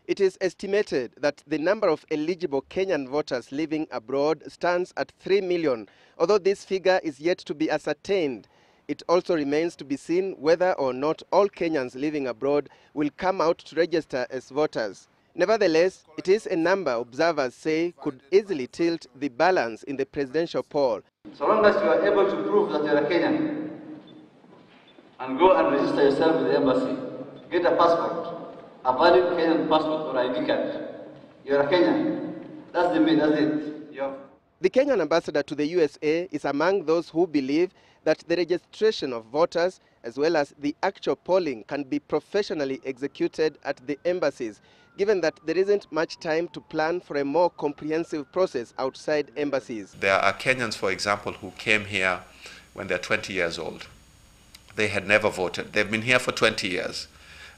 It is estimated that the number of eligible Kenyan voters living abroad stands at 3 million. Although this figure is yet to be ascertained, it also remains to be seen whether or not all Kenyans living abroad will come out to register as voters. Nevertheless, it is a number observers say could easily tilt the balance in the presidential poll. So long as you are able to prove that you are a Kenyan and go and register yourself with the embassy, get a passport, a valid Kenyan passport or ID card, you're a Kenyan. That's the mean, that's it. The Kenyan ambassador to the USA is among those who believe that the registration of voters as well as the actual polling can be professionally executed at the embassies, given that there isn't much time to plan for a more comprehensive process outside embassies. There are Kenyans, for example, who came here when they're 20 years old. They had never voted. They've been here for 20 years.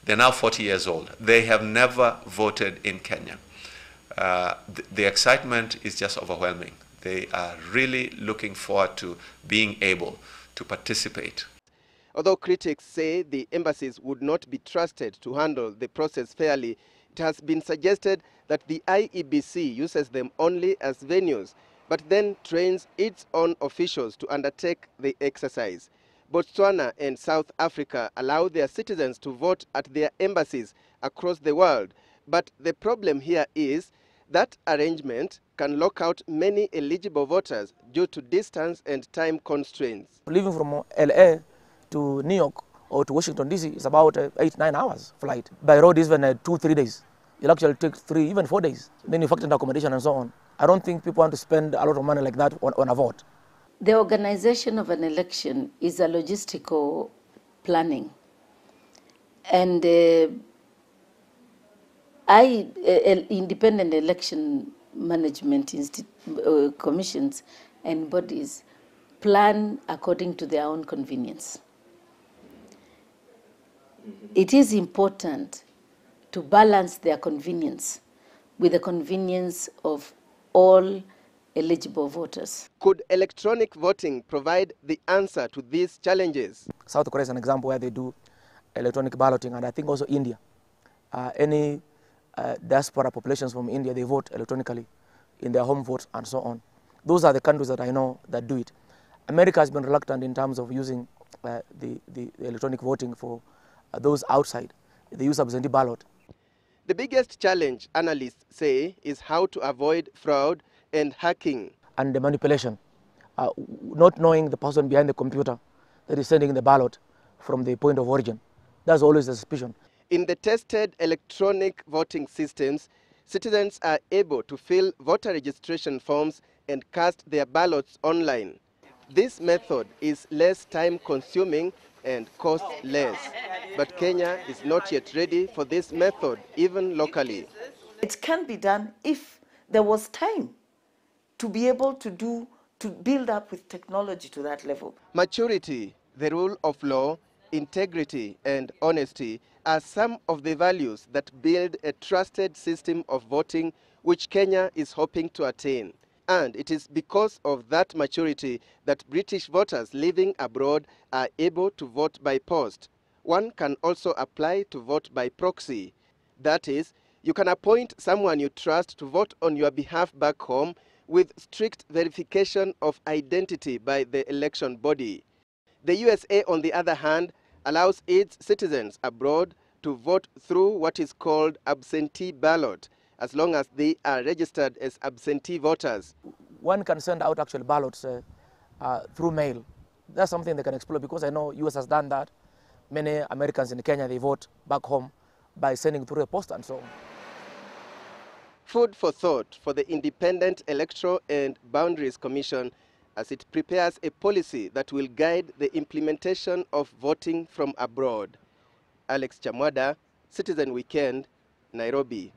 They're now 40 years old. They have never voted in Kenya. The excitement is just overwhelming. They are really looking forward to being able to participate. Although critics say the embassies would not be trusted to handle the process fairly, it has been suggested that the IEBC uses them only as venues, but then trains its own officials to undertake the exercise. Botswana and South Africa allow their citizens to vote at their embassies across the world. But the problem here is that arrangement can lock out many eligible voters due to distance and time constraints. Living from LA to New York or to Washington, D.C. is about 8-9 hours flight. By road, even 2-3 days. It'll actually take 3, even 4 days. Then you factor in accommodation and so on. I don't think people want to spend a lot of money like that on a vote. The organization of an election is a logistical planning. And independent election management commissions and bodies plan according to their own convenience. It is important to balance their convenience with the convenience of all eligible voters. Could electronic voting provide the answer to these challenges? South Korea is an example where they do electronic balloting, and I think also India. Any diaspora populations from India, they vote electronically in their home votes and so on. Those are the countries that I know that do it. America has been reluctant in terms of using the electronic voting for those outside. They use absentee ballot. The biggest challenge, analysts say, is how to avoid fraud and hacking. And the manipulation. Not knowing the person behind the computer that is sending the ballot from the point of origin. That's always a suspicion. In the tested electronic voting systems, citizens are able to fill voter registration forms and cast their ballots online. This method is less time-consuming and costs less. But Kenya is not yet ready for this method, even locally. It can be done if there was time to be able to build up with technology to that level. Maturity, the rule of law, integrity and honesty are some of the values that build a trusted system of voting which Kenya is hoping to attain. And it is because of that maturity that British voters living abroad are able to vote by post. One can also apply to vote by proxy. That is, you can appoint someone you trust to vote on your behalf back home with strict verification of identity by the election body. The USA, on the other hand, allows its citizens abroad to vote through what is called absentee ballot, as long as they are registered as absentee voters. One can send out actual ballots through mail. That's something they can explore because I know US has done that. Many Americans in Kenya, they vote back home by sending through a post and so on. Food for thought for the Independent Electoral and Boundaries Commission as it prepares a policy that will guide the implementation of voting from abroad. Alex Chamwada, Citizen Weekend, Nairobi.